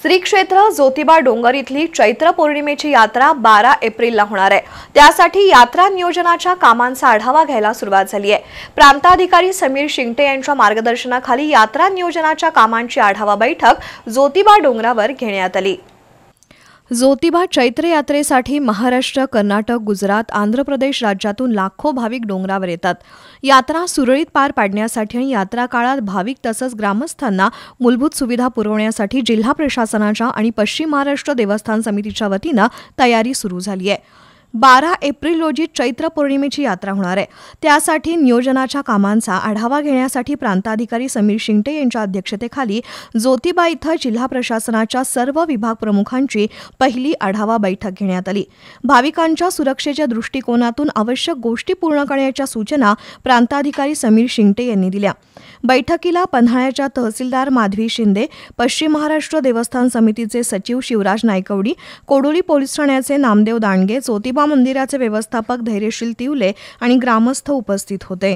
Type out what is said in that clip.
श्री क्षेत्र ज्योतिबा डोंगर इथली चैत्र पौर्णिमेची यात्रा 12 एप्रिलला होणार आहे। त्यासाठी यात्रा नियोजनाच्या कामांचा आढावा घ्यायला सुरुवात झाली आहे। प्रांताधिकारी समीर शिंगटे यांच्या मार्गदर्शनाखाली यात्रा नियोजनाच्या कामांची आढावा बैठक ज्योतिबा डोंगरावर घेण्यात आली। ज्योतिबा चैत्र यात्रेसाठी महाराष्ट्र, कर्नाटक, गुजरात, आंध्र प्रदेश राज्यातून लाखो भाविक डोंगरावर येतात। यात्रा सुरळीत पार पाडण्यासाठी आणि यात्रा काळात भाविक तसंच ग्रामस्थांना मूलभूत सुविधा पुरवण्यासाठी जिल्हा प्रशासनाच्या आणि पश्चिम महाराष्ट्र देवस्थान समितीच्या वतीनं तयारी सुरू झाली आहे। 12 एप्रिल रोजी चैत्र पौर्णिमेची यात्रा होणार आहे। त्यासाठी नियोजनाच्या कामांचा आढावा घेण्यासाठी प्रांताधिकारी समीर शिंगटे यांच्या अध्यक्षतेखाली ज्योतिबा इथं जिल्हा प्रशासनाच्या सर्व विभाग प्रमुखांची पहिली आढावा बैठक घेण्यात आली। भाविकांच्या सुरक्षेच्या दृष्टिकोनातून आवश्यक गोष्टी पूर्ण करण्याच्या सूचना प्रांताधिकारी समीर शिंगटे यांनी दिल्या। बैठकीला पन्हाळ्याच्या तहसीलदार माधवी शिंदे, पश्चिम महाराष्ट्र देवस्थान समितीचे सचिव शिवराज नायकवडी, कोडोली पोलीस ठाण्याचे नामदेव दांडगे, ज्योतिबा मंदिराचे व्यवस्थापक धैर्यशील तिवले आणि ग्रामस्थ उपस्थित होते।